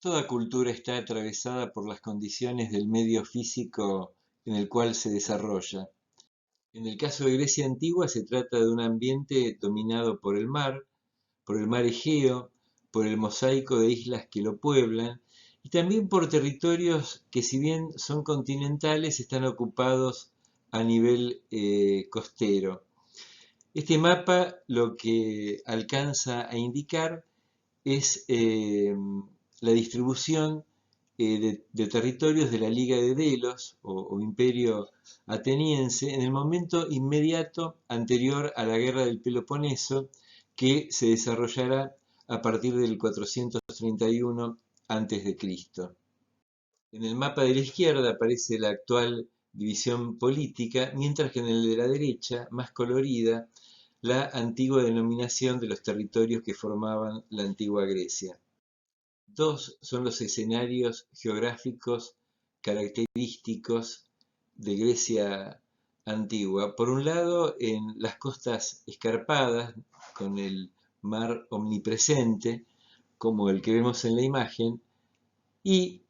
Toda cultura está atravesada por las condiciones del medio físico en el cual se desarrolla. En el caso de Grecia antigua se trata de un ambiente dominado por el mar Egeo, por el mosaico de islas que lo pueblan y también por territorios que, si bien son continentales, están ocupados a nivel costero. Este mapa lo que alcanza a indicar es la distribución de territorios de la Liga de Delos o Imperio Ateniense en el momento inmediato anterior a la Guerra del Peloponeso, que se desarrollará a partir del 431 a.C. En el mapa de la izquierda aparece la actual división política, mientras que en el de la derecha, más colorida, la antigua denominación de los territorios que formaban la antigua Grecia. Dos son los escenarios geográficos característicos de Grecia antigua. Por un lado, en las costas escarpadas, con el mar omnipresente, como el que vemos en la imagen, y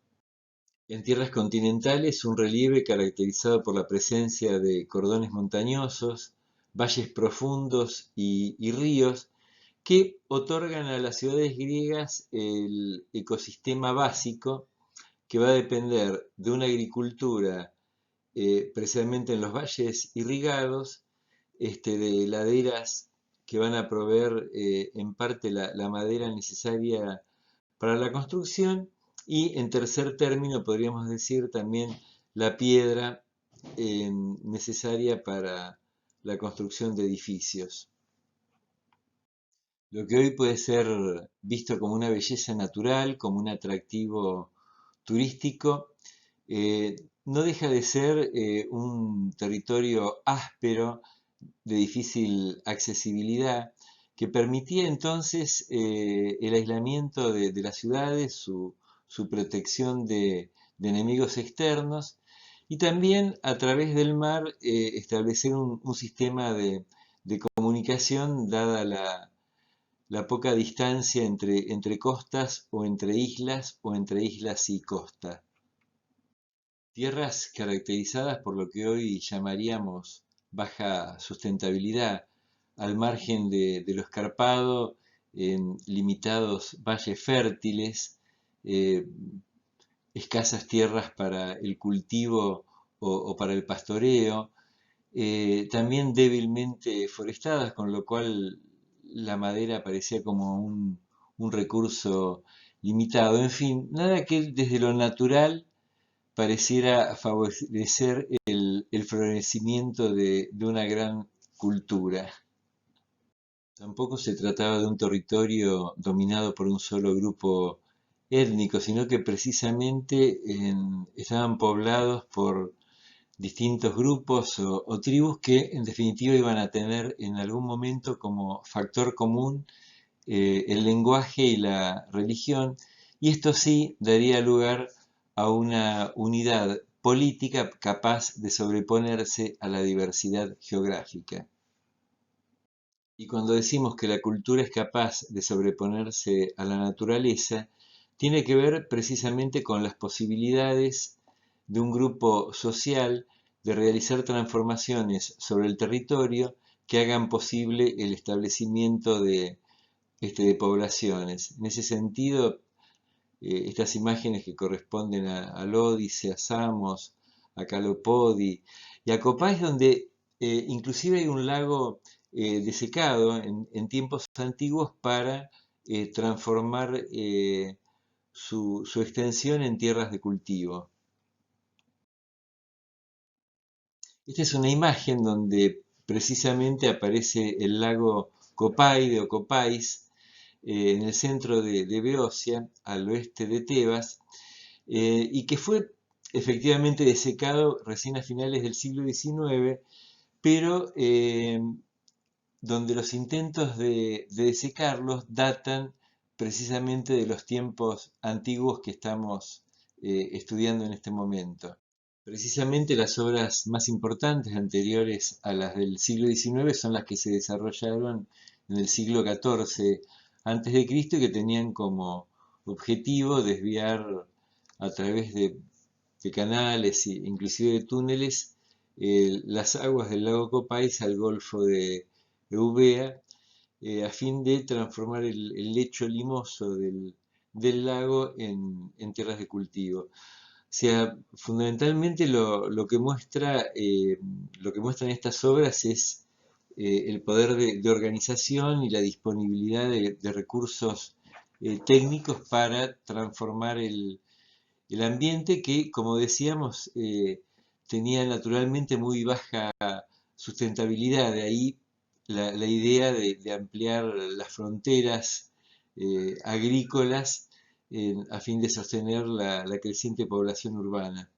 en tierras continentales un relieve caracterizado por la presencia de cordones montañosos, valles profundos y ríos que otorgan a las ciudades griegas el ecosistema básico que va a depender de una agricultura precisamente en los valles irrigados, de laderas que van a proveer en parte la madera necesaria para la construcción y en tercer término podríamos decir también la piedra necesaria para la construcción de edificios. Lo que hoy puede ser visto como una belleza natural, como un atractivo turístico, no deja de ser un territorio áspero, de difícil accesibilidad, que permitía entonces el aislamiento de las ciudades, su protección de enemigos externos y también a través del mar establecer un sistema de comunicación dada la poca distancia entre costas o entre islas y costa. Tierras caracterizadas por lo que hoy llamaríamos baja sustentabilidad, al margen de lo escarpado, en limitados valles fértiles, eh, escasas tierras para el cultivo o para el pastoreo, también débilmente forestadas, con lo cual la madera parecía como un recurso limitado. En fin, nada que desde lo natural pareciera favorecer el florecimiento de una gran cultura. Tampoco se trataba de un territorio dominado por un solo grupo étnico, sino que precisamente estaban poblados por distintos grupos o tribus que en definitiva iban a tener en algún momento como factor común el lenguaje y la religión, y esto sí daría lugar a una unidad política capaz de sobreponerse a la diversidad geográfica. Y cuando decimos que la cultura es capaz de sobreponerse a la naturaleza, tiene que ver precisamente con las posibilidades de un grupo social de realizar transformaciones sobre el territorio que hagan posible el establecimiento de poblaciones. En ese sentido, estas imágenes que corresponden a Lódice, a Samos, a Calopodi y a Copais, donde inclusive hay un lago desecado en tiempos antiguos para transformar su extensión en tierras de cultivo. Esta es una imagen donde precisamente aparece el lago Copaide o Copais en el centro de Beocia, al oeste de Tebas, y que fue efectivamente desecado recién a finales del siglo XIX, pero donde los intentos de desecarlos datan precisamente de los tiempos antiguos que estamos estudiando en este momento. Precisamente las obras más importantes anteriores a las del siglo XIX son las que se desarrollaron en el siglo XIV a.C. y que tenían como objetivo desviar a través de canales e inclusive de túneles las aguas del lago Copais al Golfo de Eubea, a fin de transformar el lecho limoso del lago en tierras de cultivo. O sea, fundamentalmente lo que muestran estas obras es el poder de organización y la disponibilidad de recursos técnicos para transformar el ambiente que, como decíamos, tenía naturalmente muy baja sustentabilidad. De ahí la idea de ampliar las fronteras agrícolas a fin de sostener la creciente población urbana.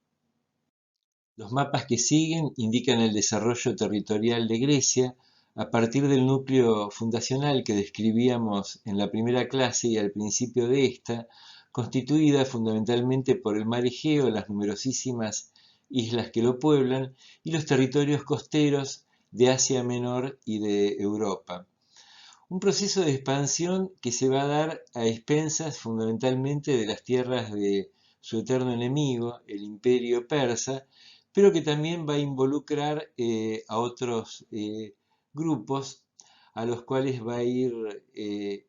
Los mapas que siguen indican el desarrollo territorial de Grecia a partir del núcleo fundacional que describíamos en la primera clase y al principio de esta, constituida fundamentalmente por el mar Egeo, las numerosísimas islas que lo pueblan y los territorios costeros de Asia Menor y de Europa. Un proceso de expansión que se va a dar a expensas fundamentalmente de las tierras de su eterno enemigo, el imperio persa, pero que también va a involucrar a otros grupos a los cuales va a ir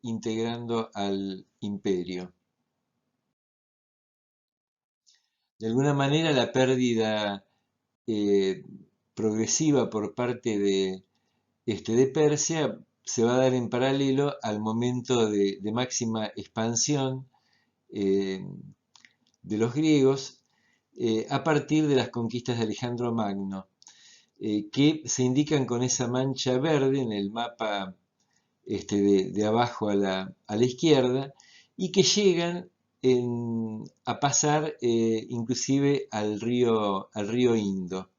integrando al imperio. De alguna manera la pérdida progresiva por parte de Persia se va a dar en paralelo al momento de máxima expansión de los griegos a partir de las conquistas de Alejandro Magno, que se indican con esa mancha verde en el mapa de abajo a la izquierda y que llegan a pasar inclusive al río Indo.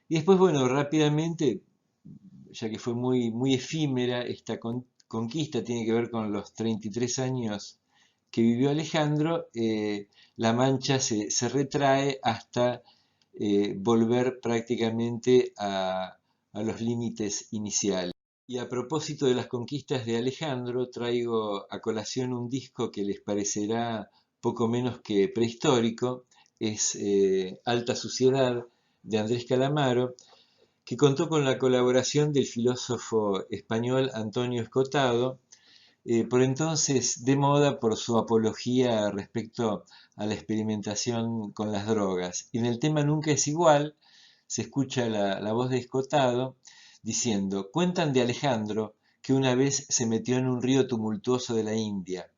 Y después, bueno, rápidamente, ya que fue muy efímera esta conquista, tiene que ver con los 33 años que vivió Alejandro, la mancha se retrae hasta volver prácticamente a los límites iniciales. Y a propósito de las conquistas de Alejandro, traigo a colación un disco que les parecerá poco menos que prehistórico, es Alta Suciedad de Andrés Calamaro, que contó con la colaboración del filósofo español Antonio Escotado, por entonces de moda por su apología respecto a la experimentación con las drogas. Y en el tema Nunca es igual se escucha la voz de Escotado diciendo: cuentan de Alejandro que una vez se metió en un río tumultuoso de la India,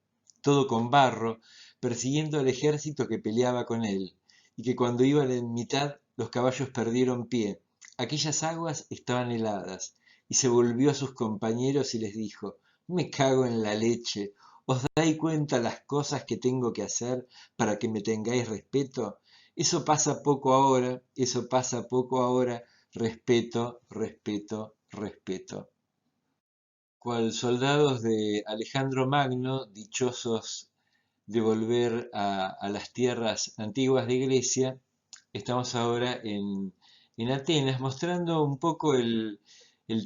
todo con barro, persiguiendo al ejército que peleaba con él, y que cuando iban en mitad los caballos perdieron pie. Aquellas aguas estaban heladas, y se volvió a sus compañeros y les dijo: me cago en la leche, ¿os dais cuenta las cosas que tengo que hacer para que me tengáis respeto? Eso pasa poco ahora, eso pasa poco ahora, respeto, respeto, respeto. Cual soldados de Alejandro Magno, dichosos de volver a las tierras antiguas de Grecia, estamos ahora en Atenas mostrando un poco el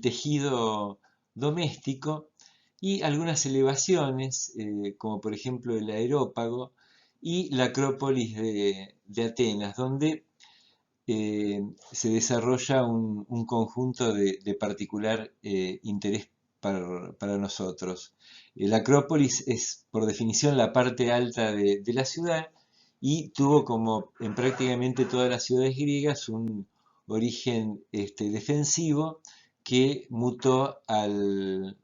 tejido doméstico y algunas elevaciones, como por ejemplo el Areópago y la Acrópolis de Atenas, donde se desarrolla un conjunto de particular interés para nosotros. La Acrópolis es, por definición, la parte alta de la ciudad y tuvo, como en prácticamente todas las ciudades griegas, un origen defensivo que mutó al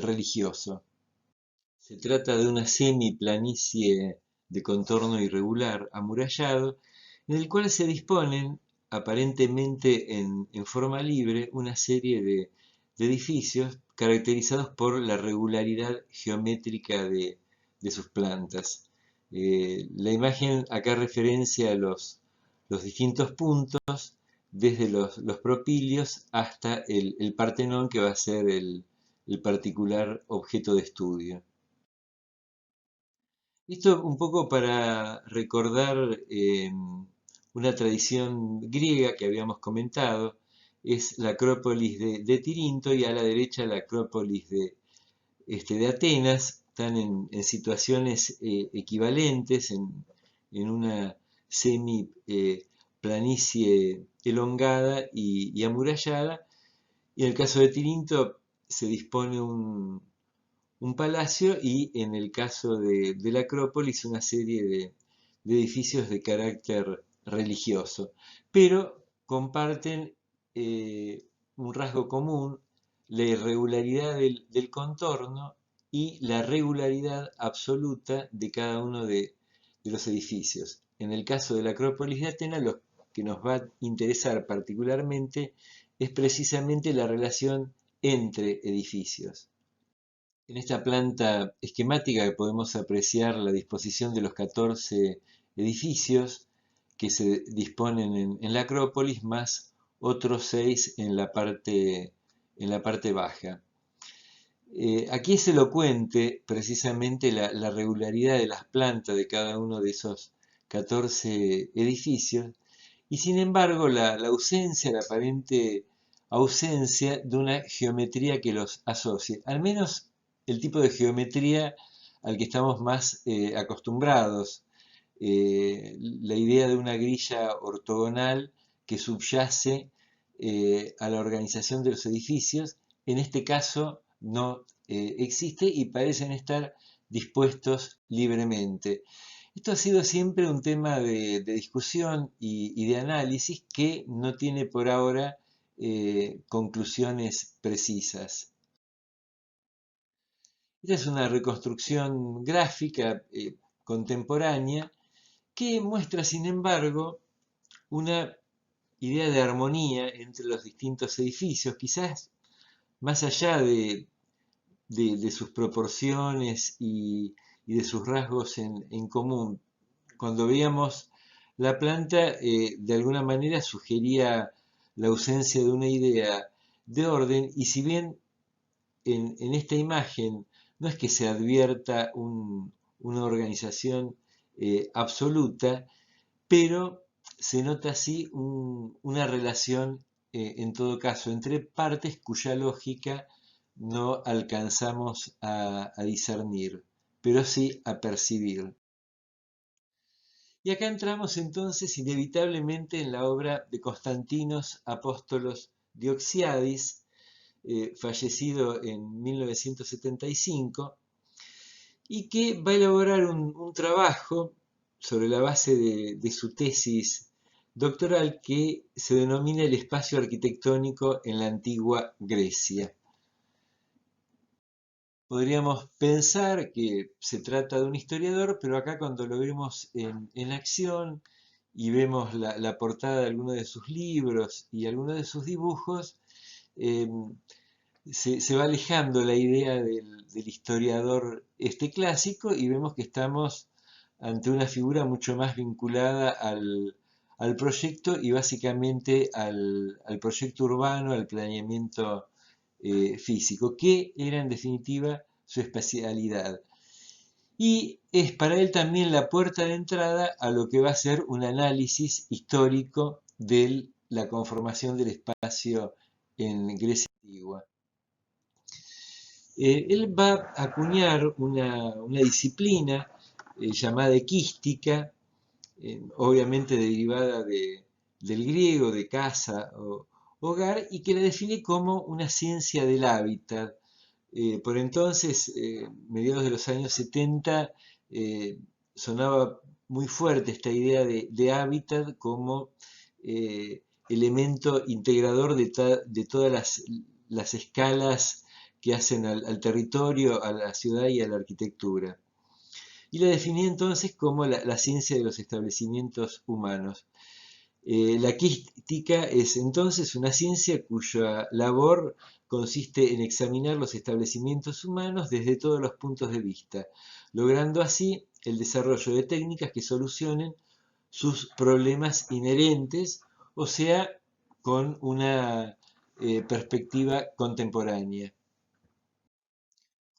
religioso. Se trata de una semiplanicie de contorno irregular, amurallado, en el cual se disponen, aparentemente en forma libre, una serie de edificios caracterizados por la regularidad geométrica de sus plantas. La imagen acá referencia a los distintos puntos, desde los propilios hasta el Partenón, que va a ser el particular objeto de estudio. Esto un poco para recordar una tradición griega que habíamos comentado, es la Acrópolis de Tirinto y a la derecha la Acrópolis de Atenas, están en situaciones equivalentes, en una semi-planicie elongada y amurallada. Y en el caso de Tirinto se dispone un palacio y en el caso de la Acrópolis una serie de edificios de carácter religioso, pero comparten un rasgo común, la irregularidad del contorno y la regularidad absoluta de cada uno de los edificios. En el caso de la Acrópolis de Atenas, lo que nos va a interesar particularmente es precisamente la relación entre edificios. En esta planta esquemática podemos apreciar la disposición de los 14 edificios que se disponen en la Acrópolis, más otros 6 en la parte baja. Aquí es elocuente precisamente la regularidad de las plantas de cada uno de esos 14 edificios, y sin embargo la aparente ausencia de una geometría que los asocie, al menos el tipo de geometría al que estamos más acostumbrados, la idea de una grilla ortogonal que subyace a la organización de los edificios, en este caso no existe y parecen estar dispuestos libremente. Esto ha sido siempre un tema de discusión y de análisis que no tiene por ahora conclusiones precisas. Esta es una reconstrucción gráfica contemporánea que muestra, sin embargo, una idea de armonía entre los distintos edificios, quizás más allá de sus proporciones y de sus rasgos en común. Cuando veíamos la planta, de alguna manera sugería la ausencia de una idea de orden, y si bien en esta imagen no es que se advierta una organización absoluta, pero se nota así una relación, en todo caso, entre partes cuya lógica no alcanzamos a discernir, pero sí a percibir. Y acá entramos entonces inevitablemente en la obra de Constantinos Apóstolos Dioxiadis, fallecido en 1975, y que va a elaborar un trabajo sobre la base de su tesis doctoral que se denomina el espacio arquitectónico en la antigua Grecia. Podríamos pensar que se trata de un historiador, pero acá cuando lo vemos en acción y vemos la portada de algunos de sus libros y algunos de sus dibujos, se va alejando la idea del historiador clásico, y vemos que estamos ante una figura mucho más vinculada al proyecto y básicamente al proyecto urbano, al planeamiento físico, que era en definitiva su especialidad. Y es para él también la puerta de entrada a lo que va a ser un análisis histórico de la conformación del espacio en Grecia antigua. Él va a acuñar una disciplina llamada equística, obviamente derivada del griego, de casa o hogar, y que la define como una ciencia del hábitat. Por entonces, mediados de los años 70, sonaba muy fuerte esta idea de hábitat como elemento integrador de todas las escalas que hacen al territorio, a la ciudad y a la arquitectura. Y la definí entonces como la ciencia de los establecimientos humanos. La quística es entonces una ciencia cuya labor consiste en examinar los establecimientos humanos desde todos los puntos de vista, logrando así el desarrollo de técnicas que solucionen sus problemas inherentes, o sea, con una perspectiva contemporánea.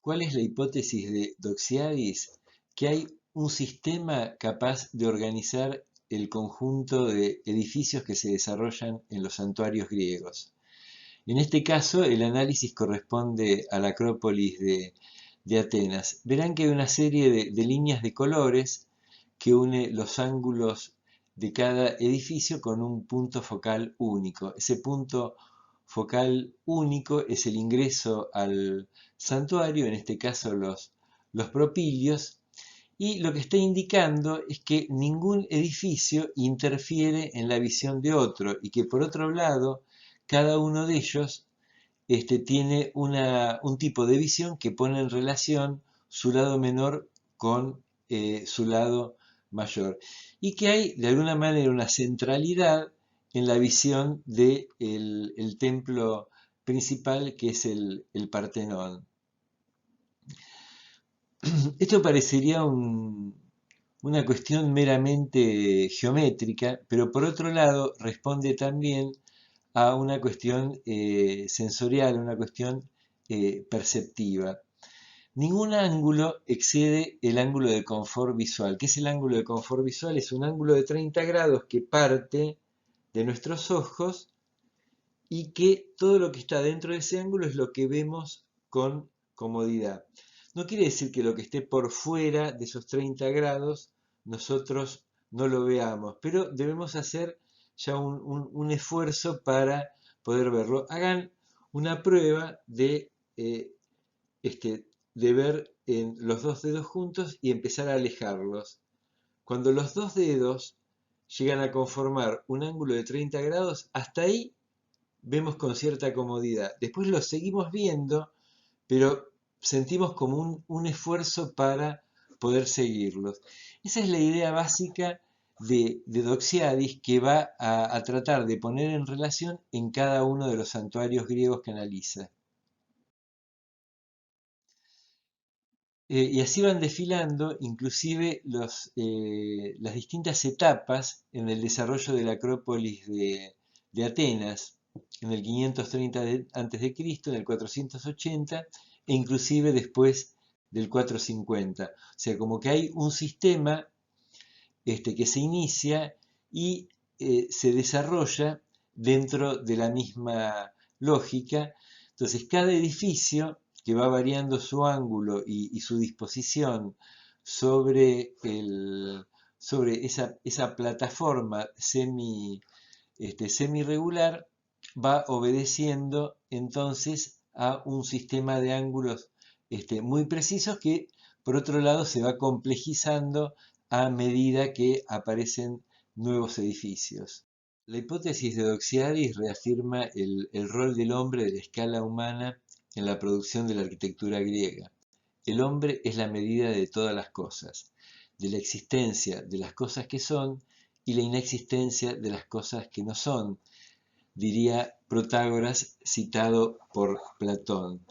¿Cuál es la hipótesis de Doxiadis? Que hay un sistema capaz de organizar el conjunto de edificios que se desarrollan en los santuarios griegos. En este caso, el análisis corresponde a la Acrópolis de de Atenas. Verán que hay una serie de líneas de colores que une los ángulos de cada edificio con un punto focal único. Ese punto focal único es el ingreso al santuario, en este caso los propilios, y lo que está indicando es que ningún edificio interfiere en la visión de otro y que por otro lado cada uno de ellos tiene un tipo de visión que pone en relación su lado menor con su lado mayor. Y que hay de alguna manera una centralidad en la visión del el templo principal, que es el Partenón. Esto parecería una cuestión meramente geométrica, pero por otro lado responde también a una cuestión sensorial, una cuestión perceptiva. Ningún ángulo excede el ángulo de confort visual. ¿Qué es el ángulo de confort visual? Es un ángulo de 30 grados que parte de nuestros ojos y que todo lo que está dentro de ese ángulo es lo que vemos con comodidad. No quiere decir que lo que esté por fuera de esos 30 grados nosotros no lo veamos, pero debemos hacer ya un esfuerzo para poder verlo. Hagan una prueba eh, de ver los dos dedos juntos y empezar a alejarlos. Cuando los dos dedos llegan a conformar un ángulo de 30 grados, hasta ahí vemos con cierta comodidad. Después los seguimos viendo, pero sentimos como un esfuerzo para poder seguirlos. Esa es la idea básica de Doxiadis, que va a tratar de poner en relación en cada uno de los santuarios griegos que analiza. Y así van desfilando inclusive las distintas etapas en el desarrollo de la Acrópolis de Atenas, en el 530 a.C., en el 480 e inclusive después del 450. O sea, como que hay un sistema que se inicia y se desarrolla dentro de la misma lógica. Entonces, cada edificio que va variando su ángulo y su disposición sobre, sobre esa plataforma semi-regular, va obedeciendo entonces a un sistema de ángulos muy precisos que por otro lado se va complejizando a medida que aparecen nuevos edificios. La hipótesis de Doxiadis reafirma el rol del hombre de la escala humana en la producción de la arquitectura griega. El hombre es la medida de todas las cosas, de la existencia de las cosas que son y la inexistencia de las cosas que no son, diría Protágoras, citado por Platón.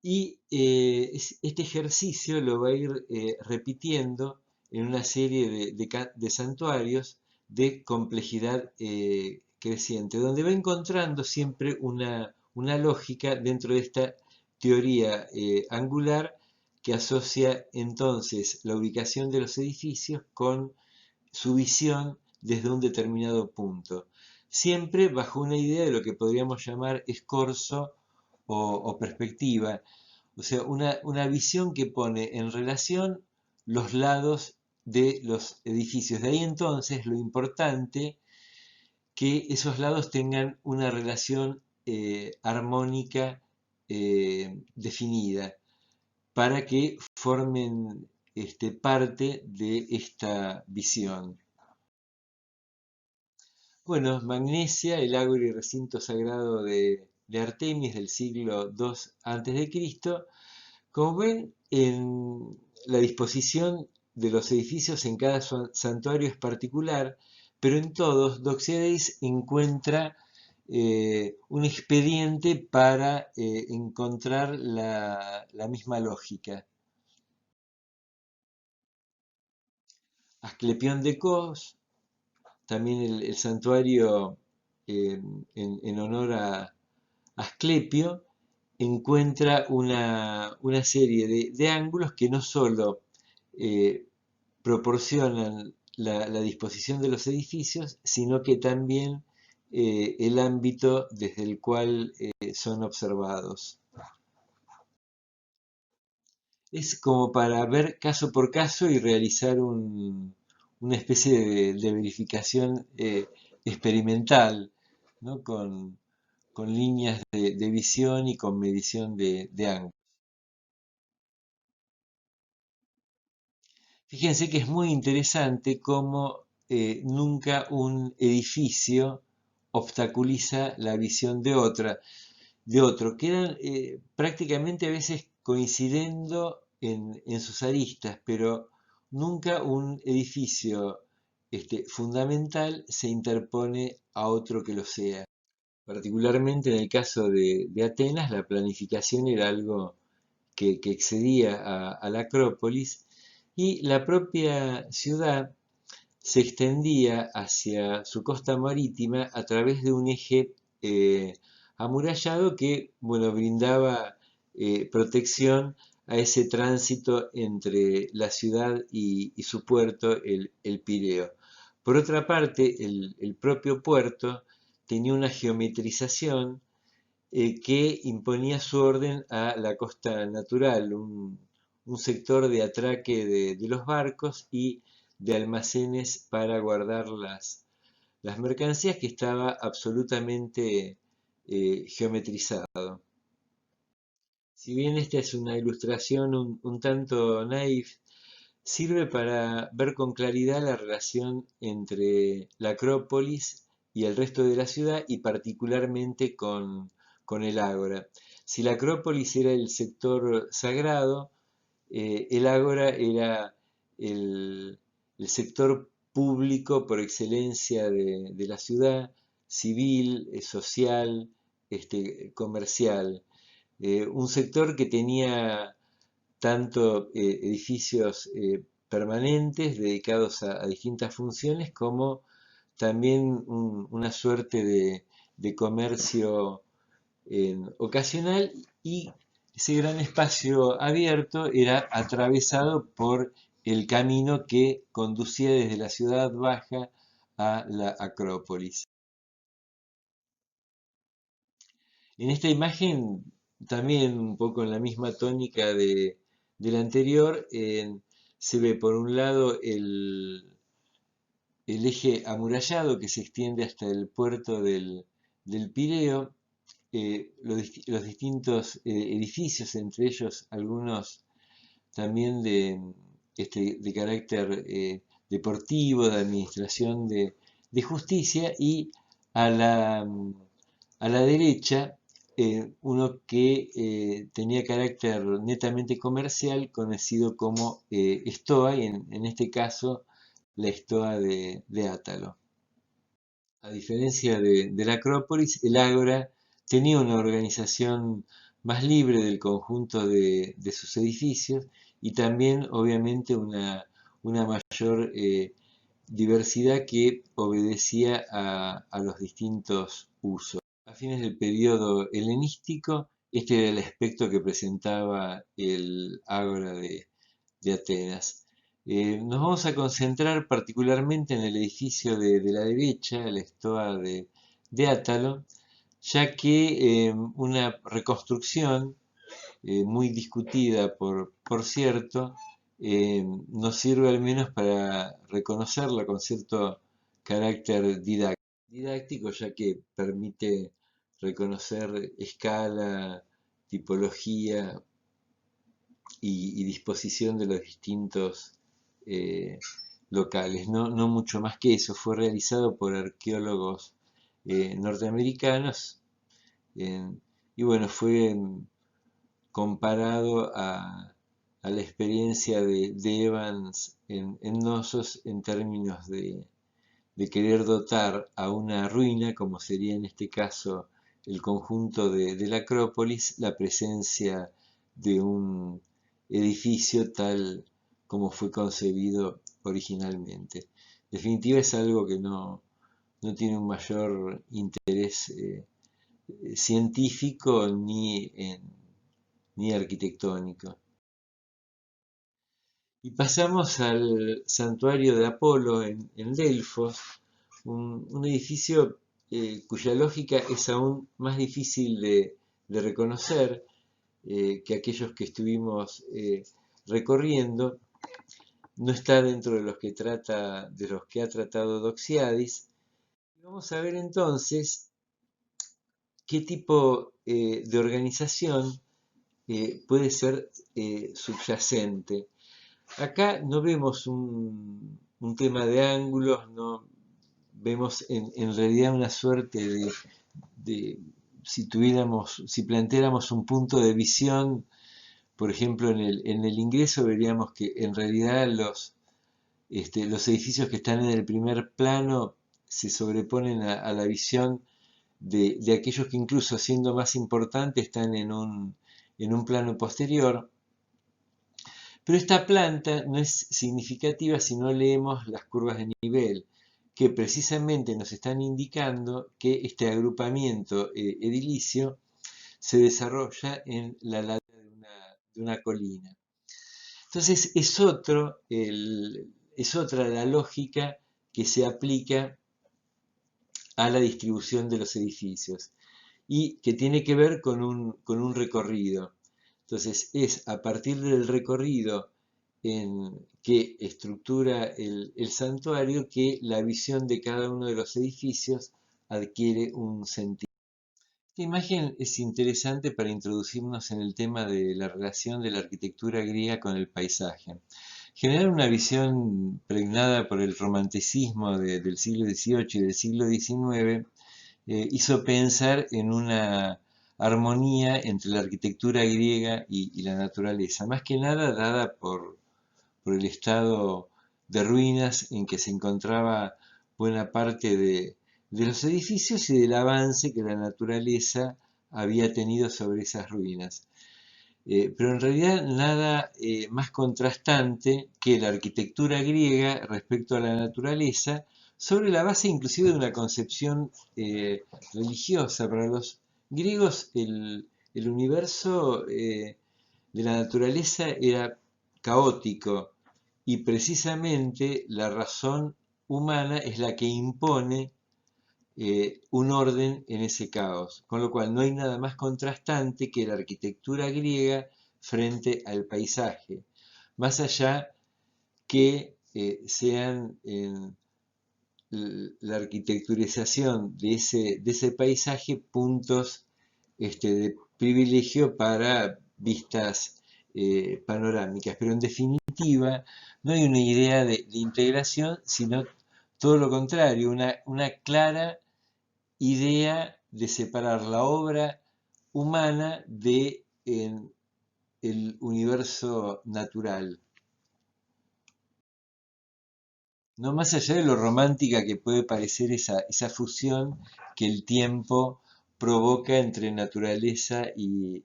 Y este ejercicio lo va a ir repitiendo en una serie de santuarios de complejidad creciente, donde va encontrando siempre una lógica dentro de esta teoría angular que asocia entonces la ubicación de los edificios con su visión desde un determinado punto, siempre bajo una idea de lo que podríamos llamar escorzo o perspectiva, o sea, una visión que pone en relación los lados de los edificios. De ahí entonces lo importante que esos lados tengan una relación armónica definida para que formen parte de esta visión. Bueno, Magnesia, el ágora y recinto sagrado de Artemis del siglo II a.C. Como ven, en la disposición de los edificios en cada santuario es particular, pero en todos Doxiadis encuentra un expediente para encontrar la misma lógica. Asclepión de Cos, también el santuario en honor a Asclepio, encuentra una serie de ángulos que no solo proporcionan la disposición de los edificios, sino que también el ámbito desde el cual son observados. Es como para ver caso por caso y realizar una especie de verificación experimental, ¿no? Con líneas de visión y con medición de ángulo. Fíjense que es muy interesante cómo nunca un edificio obstaculiza la visión de otro. Quedan prácticamente a veces coincidiendo en sus aristas, pero nunca un edificio fundamental se interpone a otro que lo sea. Particularmente en el caso de Atenas, la planificación era algo que excedía a la Acrópolis y la propia ciudad se extendía hacia su costa marítima a través de un eje amurallado que, bueno, brindaba protección a ese tránsito entre la ciudad y su puerto, el Pireo. Por otra parte, el propio puerto tenía una geometrización que imponía su orden a la costa natural, un sector de atraque de los barcos y de almacenes para guardar las mercancías que estaba absolutamente geometrizado. Si bien esta es una ilustración un tanto naif, sirve para ver con claridad la relación entre la Acrópolis y el resto de la ciudad y particularmente con el Ágora. Si la Acrópolis era el sector sagrado, el Ágora era el sector público por excelencia de la ciudad, civil, social, comercial. Un sector que tenía tanto edificios permanentes dedicados a distintas funciones como también una suerte de comercio ocasional y ese gran espacio abierto era atravesado por el camino que conducía desde la ciudad baja a la Acrópolis. En esta imagen, también un poco en la misma tónica de la anterior, se ve por un lado el eje amurallado que se extiende hasta el puerto del Pireo, los distintos edificios, entre ellos algunos también de carácter deportivo, de administración de justicia, y a a la derecha uno que tenía carácter netamente comercial, conocido como Stoa, y en este caso la Stoa de Átalo. A diferencia de la Acrópolis, el Ágora tenía una organización más libre del conjunto de sus edificios y también obviamente una mayor diversidad que obedecía a los distintos usos. A fines del periodo helenístico, este era el aspecto que presentaba el Ágora de Atenas. Nos vamos a concentrar particularmente en el edificio de la derecha, la Stoa de Átalo, ya que una reconstrucción muy discutida, por cierto, nos sirve al menos para reconocerla con cierto carácter didáctico, ya que permite reconocer escala, tipología y disposición de los distintos eh, locales. No mucho más que eso. Fue realizado por arqueólogos norteamericanos y bueno, fue comparado a la experiencia de Evans en Knossos en términos de querer dotar a una ruina, como sería en este caso el conjunto de la Acrópolis, la presencia de un edificio tal como fue concebido originalmente. En definitiva es algo que no tiene un mayor interés científico ni arquitectónico. Y pasamos al santuario de Apolo en Delfos, un edificio cuya lógica es aún más difícil de reconocer que aquellos que estuvimos recorriendo, no está dentro de los que ha tratado Doxiadis. Vamos a ver entonces qué tipo de organización puede ser subyacente. Acá no vemos un tema de ángulos, no vemos en realidad una suerte de si planteáramos un punto de visión, por ejemplo, en el ingreso veríamos que en realidad los edificios que están en el primer plano se sobreponen a la visión de aquellos que incluso siendo más importantes están en un plano posterior. Pero esta planta no es significativa si no leemos las curvas de nivel, que precisamente nos están indicando que este agrupamiento edilicio se desarrolla en la ladera de una colina. Entonces es otra la lógica que se aplica a la distribución de los edificios y que tiene que ver con un recorrido. Entonces es a partir del recorrido que estructura el santuario que la visión de cada uno de los edificios adquiere un sentido. Esta imagen es interesante para introducirnos en el tema de la relación de la arquitectura griega con el paisaje. Generar una visión pregnada por el romanticismo del siglo XVIII y del siglo XIX hizo pensar en una armonía entre la arquitectura griega y la naturaleza, más que nada dada por el estado de ruinas en que se encontraba buena parte de los edificios y del avance que la naturaleza había tenido sobre esas ruinas. Pero en realidad nada más contrastante que la arquitectura griega respecto a la naturaleza, sobre la base inclusive de una concepción religiosa. Para los griegos el universo de la naturaleza era caótico y precisamente la razón humana es la que impone un orden en ese caos, con lo cual no hay nada más contrastante que la arquitectura griega frente al paisaje, más allá que sean en la arquitecturización de ese paisaje puntos de privilegio para vistas panorámicas, pero en definitiva no hay una idea de integración, sino todo lo contrario, una clara idea de separar la obra humana de el universo natural. No más allá de lo romántica que puede parecer esa fusión que el tiempo provoca entre naturaleza y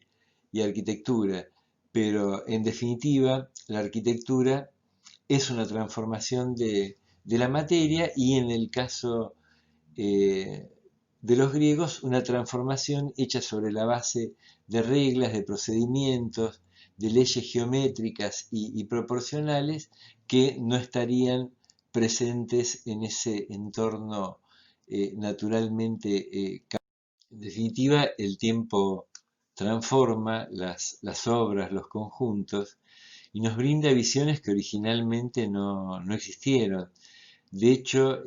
arquitectura. Pero en definitiva, la arquitectura es una transformación de la materia y en el caso de los griegos, una transformación hecha sobre la base de reglas, de procedimientos, de leyes geométricas y proporcionales que no estarían presentes en ese entorno naturalmente. En definitiva, el tiempo transforma las obras, los conjuntos, y nos brinda visiones que originalmente no existieron. De hecho,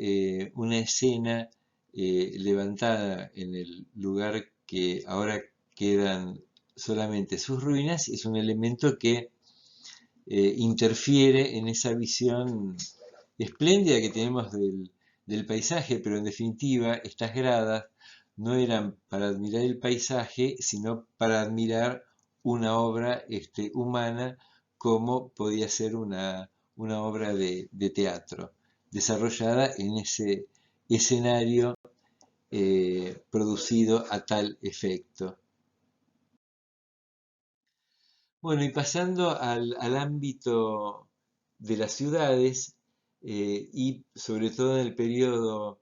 una escena levantada en el lugar que ahora quedan solamente sus ruinas es un elemento que interfiere en esa visión espléndida que tenemos del paisaje, pero en definitiva estas gradas no eran para admirar el paisaje, sino para admirar una obra humana como podía ser una obra de teatro, desarrollada en ese escenario producido a tal efecto. Bueno, y pasando al ámbito de las ciudades, y sobre todo en el periodo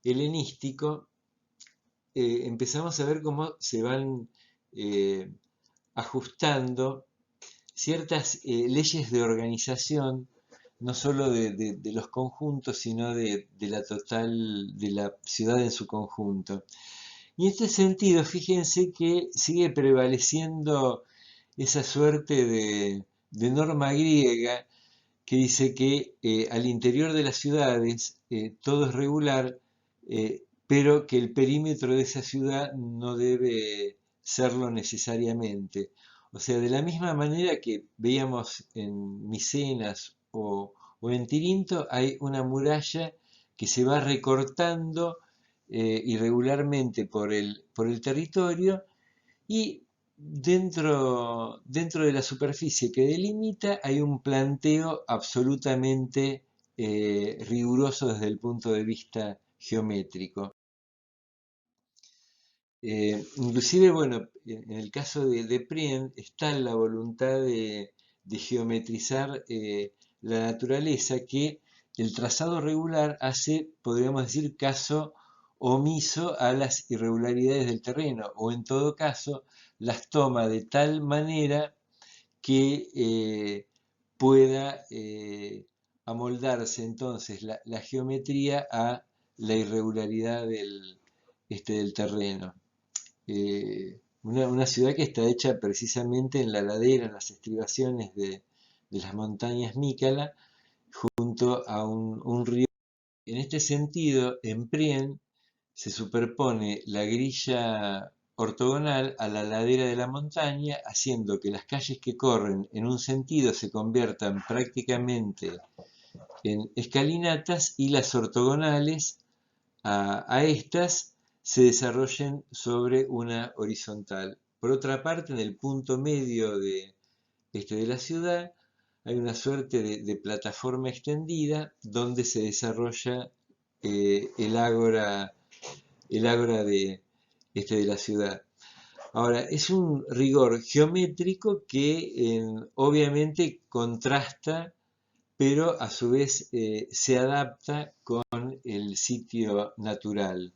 helenístico, empezamos a ver cómo se van eh, ajustando ciertas leyes de organización, no solo de los conjuntos, sino de la ciudad en su conjunto. Y en este sentido, fíjense que sigue prevaleciendo esa suerte norma griega que dice que al interior de las ciudades todo es regular, pero que el perímetro de esa ciudad no debe serlo necesariamente. O sea, de la misma manera que veíamos en Micenas o en Tirinto, hay una muralla que se va recortando irregularmente por el territorio y dentro de la superficie que delimita hay un planteo absolutamente riguroso desde el punto de vista geométrico. Inclusive, bueno, en el caso de Prien está la voluntad de geometrizar la naturaleza que el trazado regular hace, podríamos decir, caso omiso a las irregularidades del terreno, o en todo caso las toma de tal manera que pueda amoldarse entonces la geometría a la irregularidad del terreno. Una ciudad que está hecha precisamente en la ladera, en las estribaciones de las montañas Mícala, junto a un río. En este sentido, en Prien se superpone la grilla ortogonal a la ladera de la montaña, haciendo que las calles que corren en un sentido se conviertan prácticamente en escalinatas y las ortogonales a estas se desarrollen sobre una horizontal. Por otra parte, en el punto medio de la ciudad hay una suerte de plataforma extendida donde se desarrolla el ágora de la ciudad. Ahora, es un rigor geométrico que obviamente contrasta, pero a su vez se adapta con el sitio natural.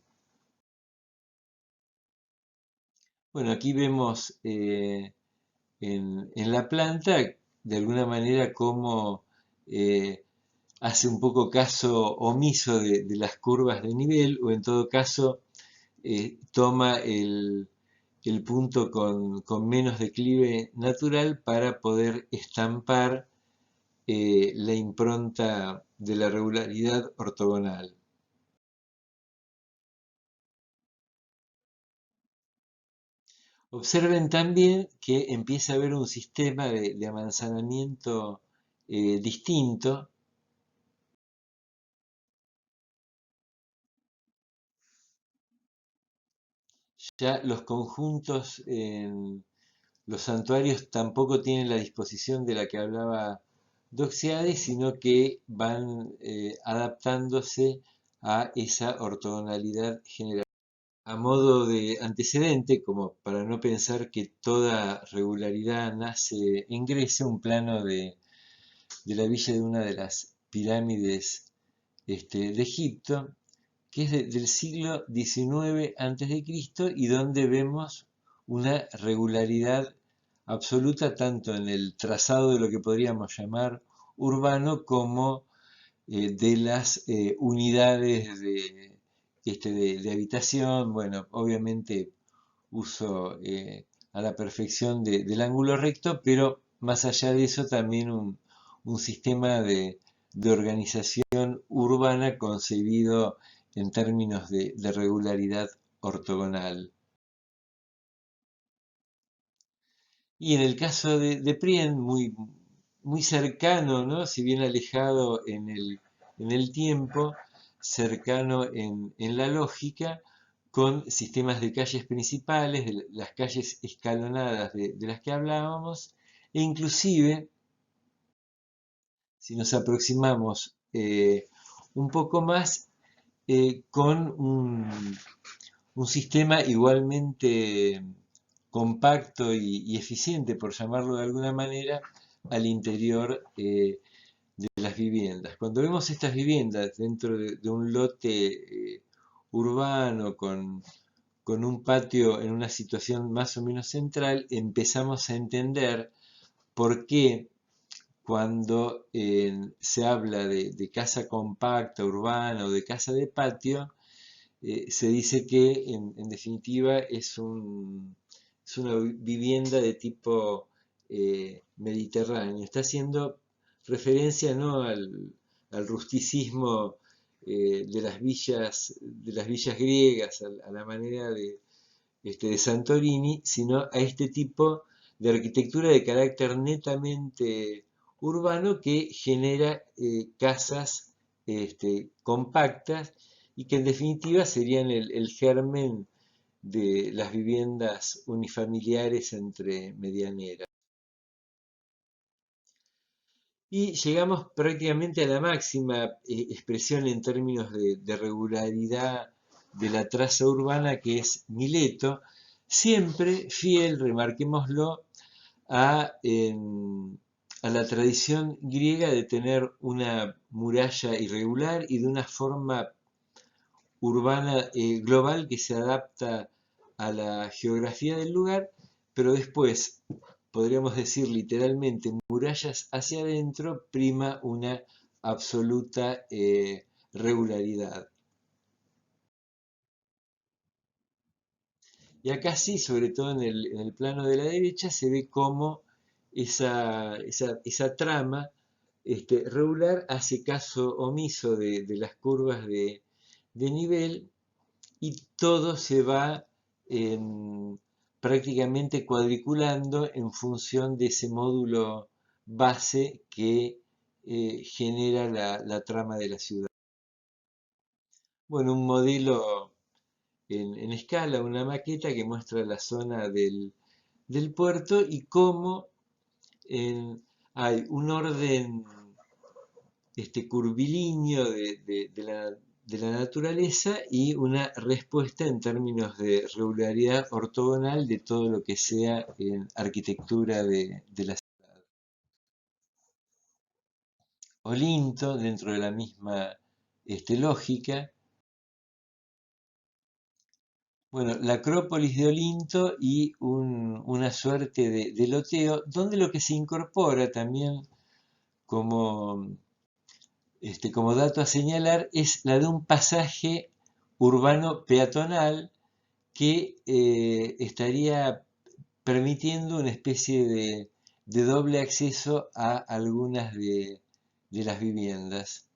Bueno, aquí vemos en la planta, de alguna manera, cómo hace un poco caso omiso de las curvas de nivel, o en todo caso toma el punto con menos declive natural para poder estampar la impronta de la regularidad ortogonal. Observen también que empieza a haber un sistema de amanzanamiento distinto. Ya los conjuntos en los santuarios tampoco tienen la disposición de la que hablaba Doxiades, sino que van adaptándose a esa ortogonalidad general. A modo de antecedente, como para no pensar que toda regularidad nace en Grecia, un plano de la villa de una de las pirámides de Egipto, que es del siglo XIX a.C. y donde vemos una regularidad absoluta tanto en el trazado de lo que podríamos llamar urbano como de las unidades de habitación. Bueno, obviamente uso a la perfección del ángulo recto, pero más allá de eso también un sistema de organización urbana concebido en términos de regularidad ortogonal. Y en el caso de Prien, muy cercano, ¿no? Si bien alejado en el tiempo, cercano en la lógica, con sistemas de calles principales, de las calles escalonadas de las que hablábamos, e inclusive, si nos aproximamos un poco más, con un sistema igualmente compacto y eficiente, por llamarlo de alguna manera, al interior de las viviendas. Cuando vemos estas viviendas dentro de un lote urbano con un patio en una situación más o menos central, empezamos a entender por qué cuando se habla de casa compacta, urbana o de casa de patio, se dice que en definitiva es una vivienda de tipo mediterráneo. Está haciendo referencia no al rusticismo de las villas griegas, a la manera de Santorini, sino a este tipo de arquitectura de carácter netamente urbano que genera casas compactas y que en definitiva serían el germen de las viviendas unifamiliares entre medianeras. Y llegamos prácticamente a la máxima expresión en términos de regularidad de la traza urbana, que es Mileto, siempre fiel, remarquémoslo, a la tradición griega de tener una muralla irregular y de una forma urbana global que se adapta a la geografía del lugar, pero después, podríamos decir literalmente, murallas hacia adentro, prima una absoluta regularidad. Y acá sí, sobre todo en el plano de la derecha, se ve cómo esa trama regular hace caso omiso de las curvas de nivel y todo se va prácticamente cuadriculando en función de ese módulo base que genera la trama de la ciudad. Bueno, un modelo en escala, una maqueta que muestra la zona del puerto y cómo hay un orden curvilíneo de la naturaleza y una respuesta en términos de regularidad ortogonal de todo lo que sea arquitectura de la ciudad. Olinto, dentro de la misma lógica. Bueno, la Acrópolis de Olinto y una suerte de loteo, donde lo que se incorpora también como como dato a señalar es la de un pasaje urbano peatonal que estaría permitiendo una especie de doble acceso a algunas de las viviendas.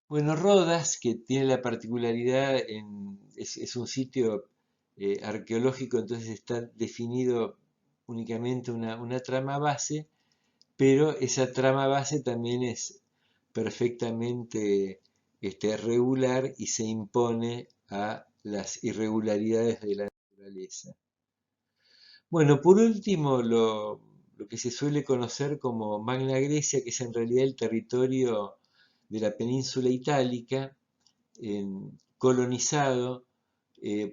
Bueno, Rodas, que tiene la particularidad, es un sitio arqueológico, entonces está definido únicamente una trama base, pero esa trama base también es perfectamente regular y se impone a las irregularidades de la naturaleza. Bueno, por último, lo que se suele conocer como Magna Grecia, que es en realidad el territorio de la península itálica, colonizado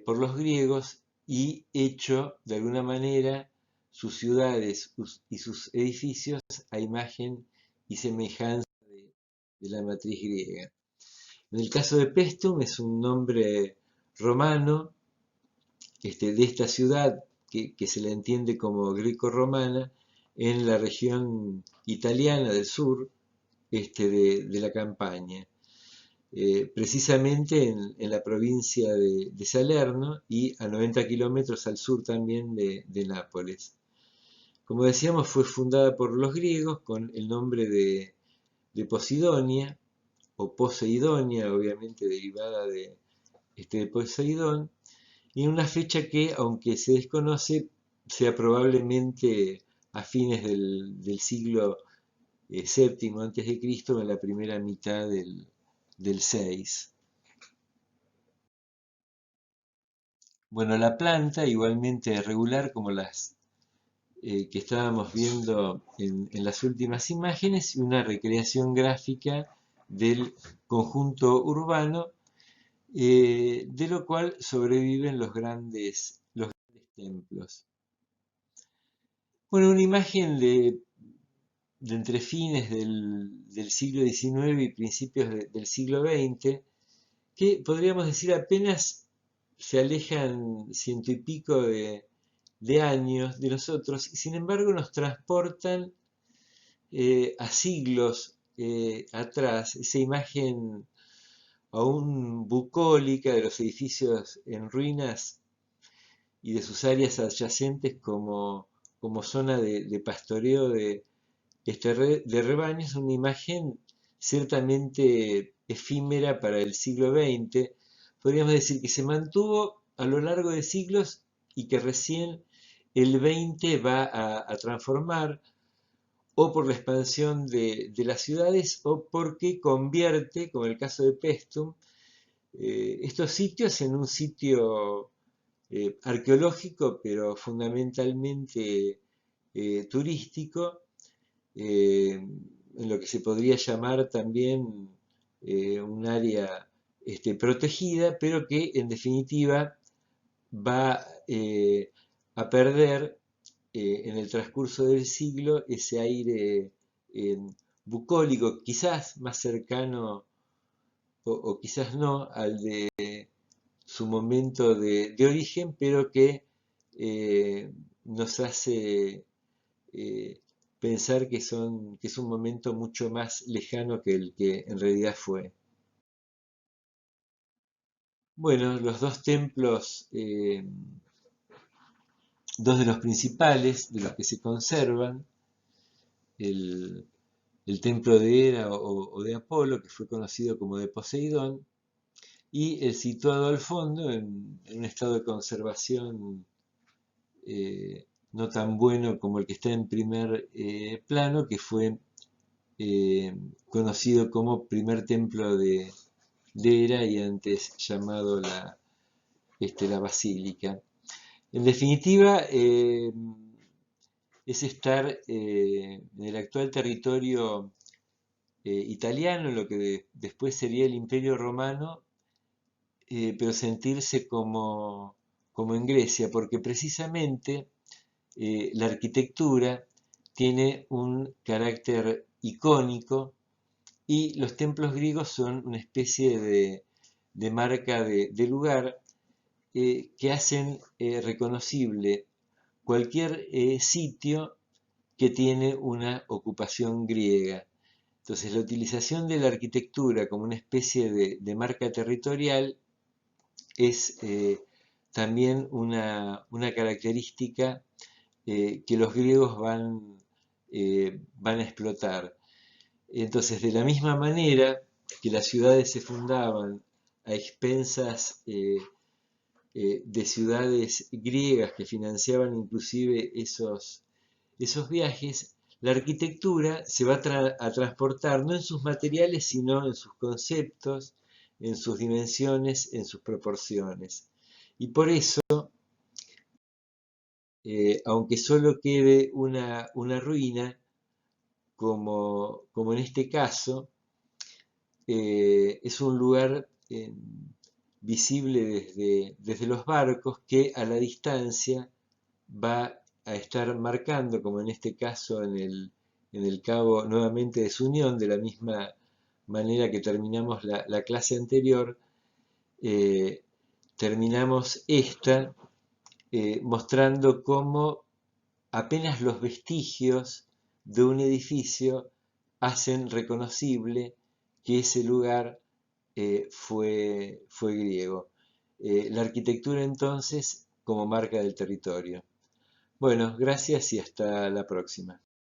por los griegos y hecho de alguna manera sus ciudades y sus edificios a imagen y semejanza de la matriz griega. En el caso de Pestum es un nombre romano de esta ciudad que se la entiende como greco-romana en la región italiana del sur de la Campania. Precisamente en la provincia de Salerno y a 90 kilómetros al sur también de Nápoles. Como decíamos, fue fundada por los griegos con el nombre de Posidonia, o Poseidonia, obviamente derivada de Poseidón, y en una fecha que, aunque se desconoce, sea probablemente a fines del siglo VII a.C., en la primera mitad del 6. Bueno, la planta igualmente regular como las que estábamos viendo en las últimas imágenes y una recreación gráfica del conjunto urbano, de lo cual sobreviven los grandes templos. Bueno, una imagen de entre fines del siglo XIX y principios del siglo XX, que podríamos decir apenas se alejan ciento y pico de años de nosotros, y sin embargo nos transportan a siglos atrás, esa imagen aún bucólica de los edificios en ruinas y de sus áreas adyacentes como zona de pastoreo de rebaños, una imagen ciertamente efímera para el siglo XX. Podríamos decir que se mantuvo a lo largo de siglos y que recién el XX va a transformar, o por la expansión de las ciudades, o porque convierte, como en el caso de Paestum, estos sitios en un sitio arqueológico, pero fundamentalmente turístico, en lo que se podría llamar también un área protegida, pero que en definitiva va a perder en el transcurso del siglo ese aire bucólico, quizás más cercano o quizás no al de su momento de origen, pero que nos hace eh, pensar que es un momento mucho más lejano que el que en realidad fue. Bueno, los dos templos, dos de los principales, de los que se conservan, el, el templo de Hera o de Apolo, que fue conocido como de Poseidón, y el situado al fondo, en un estado de conservación no tan bueno como el que está en primer plano, que fue conocido como primer templo de Hera y antes llamado la Basílica. En definitiva, es estar en el actual territorio italiano, en lo que después sería el Imperio Romano, pero sentirse como en Grecia, porque precisamente la arquitectura tiene un carácter icónico y los templos griegos son una especie de marca de lugar que hacen reconocible cualquier sitio que tiene una ocupación griega. Entonces, la utilización de la arquitectura como una especie de marca territorial es también una característica que los griegos van a explotar. Entonces, de la misma manera que las ciudades se fundaban a expensas de ciudades griegas que financiaban inclusive esos viajes, la arquitectura se va a transportar no en sus materiales, sino en sus conceptos, en sus dimensiones, en sus proporciones. Y por eso, aunque solo quede una ruina, como en este caso, es un lugar visible desde los barcos que a la distancia va a estar marcando, como en este caso en el cabo nuevamente de su unión, de la misma manera que terminamos la clase anterior, eh, terminamos esta mostrando cómo apenas los vestigios de un edificio hacen reconocible que ese lugar fue griego. La arquitectura entonces como marca del territorio. Bueno, gracias y hasta la próxima.